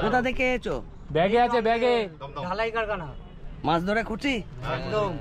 কোথা থেকে এসেছো? ব্যাগে আছে, ব্যাগে। ঢালাই কারখানা। মাছ ধরে খুঁটি একদম।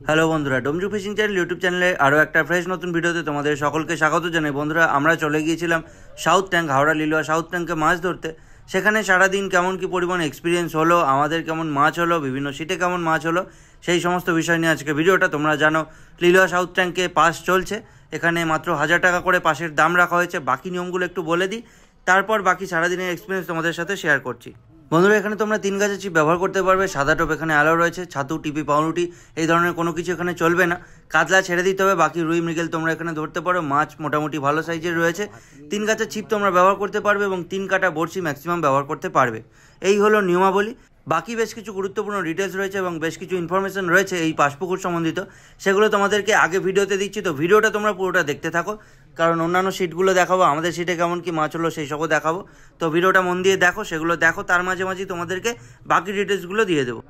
হ্যালো বন্ধুরা, ডোমজু ফিশিং চ্যানেল ইউটিউব চ্যানেলে আরও একটা ফ্রেশ নতুন ভিডিওতে তোমাদের সকলকে স্বাগত জানাই। বন্ধুরা, আমরা চলে গিয়েছিলাম south tank, Howrah Liluah south ট্যাঙ্কে মাছ ধরতে। সেখানে সারাদিন কেমন কী পরিমাণ এক্সপিরিয়েন্স হলো, আমাদের কেমন মাছ হলো, বিভিন্ন সিটে কেমন মাছ হলো, সেই সমস্ত বিষয় নিয়ে আজকে ভিডিওটা। তোমরা জানো লিলুয়া সাউথ ট্যাঙ্কে পাস চলছে, এখানে মাত্র 1000 টাকা করে পাসের দাম রাখা হয়েছে। বাকি নিয়মগুলো একটু বলে দিই, তারপর বাকি সারাদিনের এক্সপিরিয়েন্স তোমাদের সাথে শেয়ার করছি। বন্ধুরা, এখানে তোমরা 3 গাছের ছিপ ব্যবহার করতে পারবে। সাদা টোপ এখানে অ্যালাউ রয়েছে। ছাতু, টিপি, পাউরুটি এই ধরনের কোনো কিছু এখানে চলবে না। কাতলা ছেড়ে দিতে হবে, বাকি রুই মৃগেল তোমরা এখানে ধরতে পারো। মাছ মোটামুটি ভালো সাইজের রয়েছে। 3 গাছের ছিপ তোমরা ব্যবহার করতে পারবে এবং 3 কাটা বড়শি ম্যাক্সিমাম ব্যবহার করতে পারবে। এই হলো নিয়মাবলী। বাকি বেশ কিছু গুরুত্বপূর্ণ ডিটেলস রয়েছে এবং বেশ কিছু ইনফরমেশন রয়েছে এই পাশপুকুর সম্বন্ধিত, সেগুলো তোমাদেরকে আগে ভিডিওতে দিচ্ছি। তো ভিডিওটা তোমরা পুরোটা দেখতে থাকো, কারণ অন্যান্য সিটগুলো দেখাবো, আমাদের সিটে কেমন কি মাছ হলো সেই সবও দেখাবো। তো ভিডিওটা মন দিয়ে দেখো, সেগুলো দেখো, তার মাঝে মাঝে তোমাদেরকে বাকি ডিটেলসগুলো দিয়ে দেবো।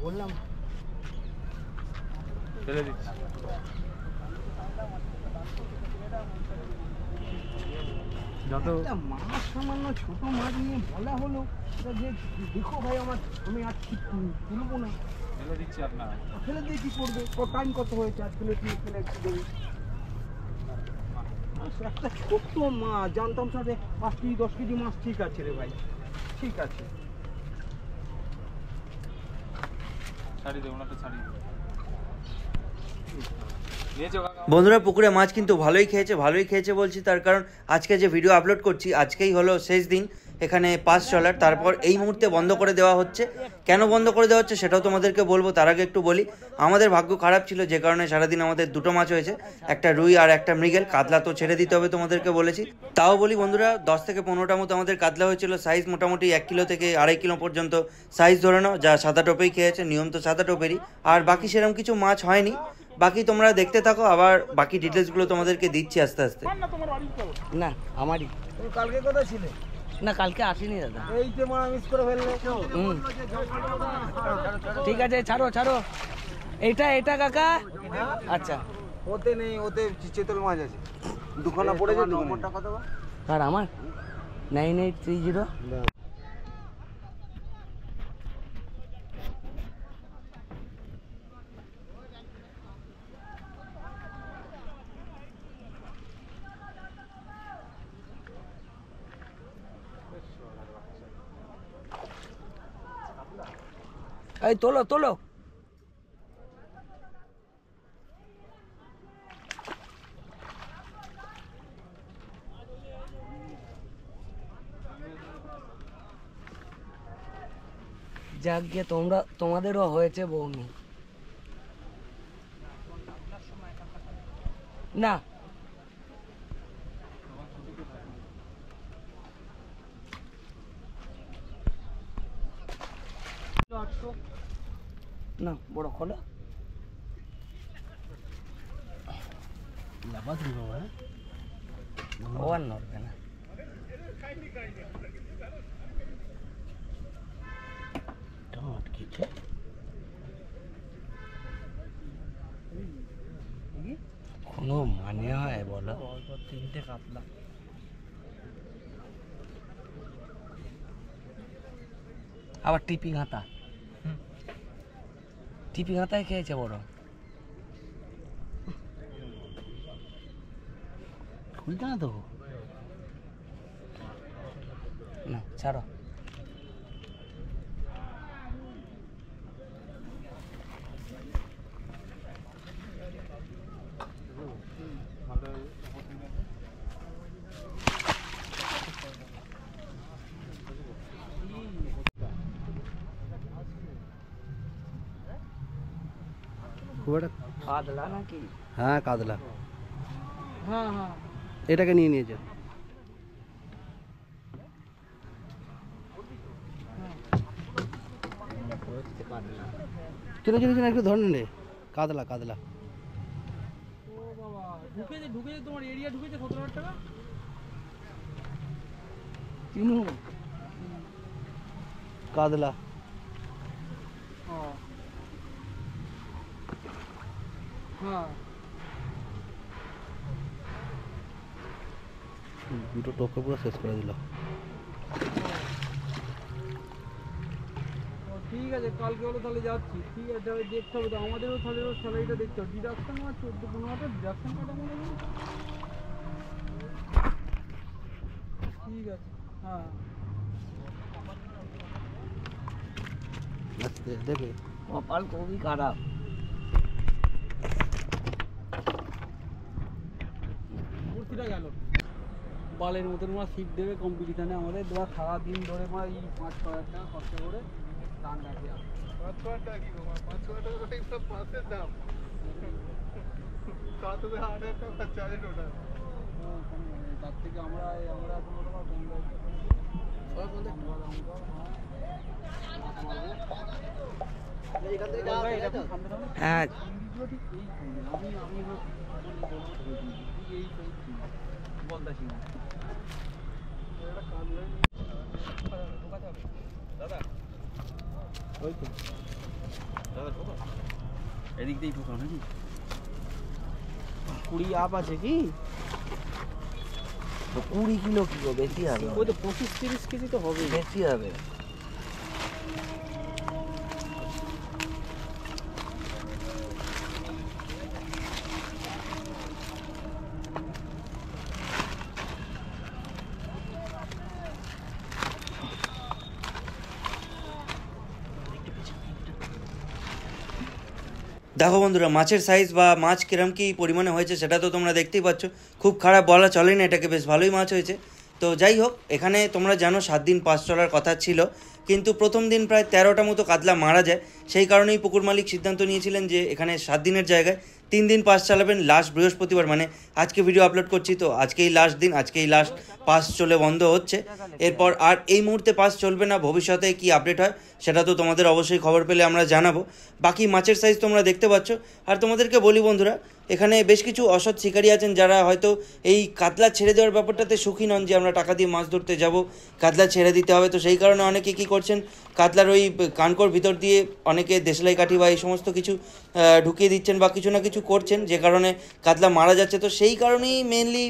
বললাম মাছ সামান্য ছোট মাছ নিয়ে বলা হলো যে দেখো ভাই আমি আর ঠিক তুলবো না, ফেলে দিচ্ছি। আপনার ফেলে দিয়ে কি করবে? টাইম কত হয়েছে? আজ ফেলে দিয়ে ফেলে একটু দেবে। একটা ছোট্ট মাছ জানতাম সাথে 5 কেজি 10 কেজি মাছ ঠিক আছে রে ভাই, ঠিক আছে। বন্ধুরা, পুকুরে মাছ কিন্তু ভালোই খেয়েছে বলছি তার কারণ আজকে যে ভিডিও আপলোড করছি আজকেই হলো শেষ দিন এখানে পাস চলার। তারপর এই মুহূর্তে বন্ধ করে দেওয়া হচ্ছে। কেন বন্ধ করে দেওয়া হচ্ছে সেটাও তোমাদেরকে বলবো। তার আগে একটু বলি, আমাদের ভাগ্য খারাপ ছিল যে কারণে সারাদিন আমাদের 2টো মাছ হয়েছে, একটা রুই আর একটা মৃগেল। কাতলা তো ছেড়ে দিতে হবে তোমাদেরকে বলেছি। তাও বলি বন্ধুরা, 10 থেকে 15টা মতো আমাদের কাতলা হয়েছিল। সাইজ মোটামুটি 1 কিলো থেকে 2.5 কিলো পর্যন্ত সাইজ ধরে নাও, যা সাদা টোপেই খেয়েছে। নিয়ম তো সাদা টোপেরই। আর বাকি সেরকম কিছু মাছ হয়নি। বাকি তোমরা দেখতে থাকো, আবার বাকি ডিটেলসগুলো তোমাদেরকে দিচ্ছি আস্তে আস্তে। না আমারই। তুমি কালকে কোথায় ছিলে? না, কালকে আসিনি দাদা। এই যে মারা মিস করে ফেললে। ঠিক আছে, ছাড়ো ছাড়ো। এটা কাকা। আচ্ছা, ওতে নেই, ওতে চেতল মাছ আছে। দুখানা পড়েছে। নম্বরটা কত? আর আমার 9830। এই তোলো তোলো। যাক গিয়ে তোমাদেরও হয়েছে বৌনি। না না, বড় খোলা ও আর নড়বে না। কোনো মানে হয় বলো? 3টে কাতলা। আবার টিপি ঘাতায় খেয়েছে বড়। খুলতে না তো, না ছাড়ো। কাতলা নাকি? হ্যাঁ কাতলা। হ্যাঁ হ্যাঁ, এটাকে নিয়ে নিয়েছে। হচ্ছে কাতলা। চলো চলো চলো একটু ধরে নে, কাতলা কাতলা। ও বাবা, ঢুকেছে তোমার এরিয়া ঢুকেছে 17,000 টাকা। চিনু কাতলা। হ্যাঁ দুটো টোকে পুরো শেষ করে দিল। ঠিক আছে, কালকে হলো তাহলে যাচ্ছি। ঠিক আছে, আমি দেখতে হবে তো, আমাদেরও তাহলে স্যালারিটা দেখতে হবে। ডিডাকশন আমার 14-15,000 ডিডাকশন কাটা মনে হয়। ঠিক আছে, হ্যাঁ আস্তে দেখে কপাল খুবই খারাপ। কুর্তিটা গেল বালের মতন মাছ সিট দেবে কম্পিটিশানে আমাদের দেওয়া সারাদিন ধরে মা এই 5-6 হাজার টাকা খরচা করে টান রাখি। 5-6 টাকা কি গো, 5-6 টাকা তো সব মাছের দাম। কত তো 8,000 টাকা খরচা আছে টোটাল। তার থেকে আমরা কোনো টাকা কম রাখি। হ্যাঁ এদিক দিয়েই ঢোকাও নাকি? 20 আপ আছে কি? 20 কিলো কি গো, বেশি হবে। ওই তো 25-30 কেজি তো হবে, বেশি হবে। দেখো বন্ধুরা, মাছের সাইজ বা মাছ কিরম কী পরিমাণে হয়েছে সেটা তো তোমরা দেখতেই পাচ্ছ। খুব খারাপ বলা চলে না, এটাকে বেশ ভালোই মাছ হয়েছে। তো যাই হোক, এখানে তোমরা জানো 7 দিন পাস চলার কথা ছিল, কিন্তু প্রথম দিন প্রায় 13টা মতো কাতলা মারা যায়। সেই কারণেই পুকুর মালিক সিদ্ধান্ত নিয়েছিলেন যে এখানে 7 দিনের জায়গায় 3 দিন পাস চালাবেন। লাস্ট বৃহস্পতিবার মানে আজকে ভিডিও আপলোড করছি, তো আজকেই লাস্ট দিন, আজকেই লাস্ট পাস চলে বন্ধ হচ্ছে। এরপর আর এই মুহূর্তে পাস চলবে না। ভবিষ্যতে কি আপডেট হয় সেটা তো তোমাদের অবশ্যই খবর পেলে আমরা জানাবো। বাকি মাছের সাইজ তোমরা দেখতে পাচ্ছ। আর তোমাদেরকে বলি বন্ধুরা, এখানে বেশ কিছু অসৎ শিকারী আছেন যারা হয়তো এই কাতলা ছেড়ে দেওয়ার ব্যাপারটাতে সুখী নন, যে আমরা টাকা দিয়ে মাছ ধরতে যাব, কাতলা ছেড়ে দিতে হবে। তো সেই কারণে অনেকে কী করছেন, কাতলার ওই কানকোর ভিতর দিয়ে অনেকে দেশলাই কাঠি বা এই সমস্ত কিছু ঢুকিয়ে দিচ্ছেন বা কিছু না কিছু করছেন, যে কারণে কাতলা মারা যাচ্ছে। তো সেই কারণেই মেনলি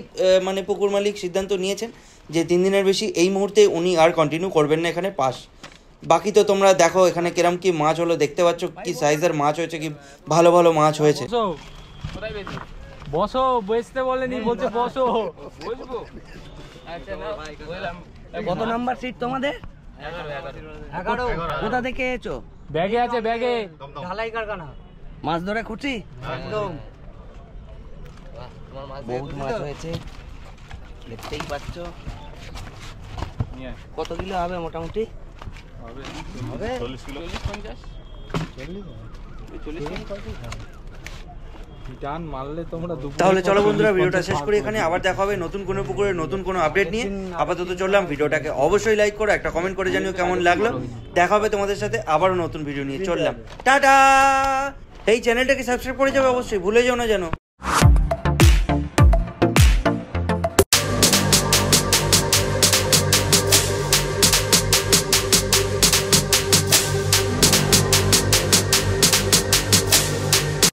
মানে পুকুর মালিক সিদ্ধান্ত নিয়েছেন যে 3 দিনের বেশি এই মুহূর্তে উনি আর কন্টিনিউ করবেন না এখানে পাস। বাকি তো তোমরা দেখো এখানে কিরম কি মাছ হলো, দেখতে পাচ্ছ কি সাইজের মাছ হয়েছে, কি ভালো ভালো মাছ হয়েছে। বসো, বসতে বলেনি, বলছে বসো। বসবো? আচ্ছা না, বললাম। কত নাম্বার সিট তোমাদের? 11। কোথা থেকে এসেছো? ব্যাগে আছে, ব্যাগে। ঢালাই কারখানা। মাছ ধরে খুঁটি একদম। বহুত মাছ হয়েছে, দেখতেই পাচ্ছ। কত কিলো হবে মোটামুটি? হবে 40-50। টান মারলে তোমরা। তাহলে চলো বন্ধুরা, ভিডিওটা শেষ করি এখানে। আবার দেখা হবে নতুন কোনো পুকুরের নতুন কোনো আপডেট নিয়ে। আপাতত চললাম, ভিডিওটাকে অবশ্যই লাইক করো, একটা কমেন্ট করে জানিও কেমন লাগলো। দেখা হবে তোমাদের সাথে আবারও নতুন ভিডিও নিয়ে। চললাম, টাটা। এই চ্যানেলটাকে সাবস্ক্রাইব করে যাবে অবশ্যই, ভুলে যাও না যেন।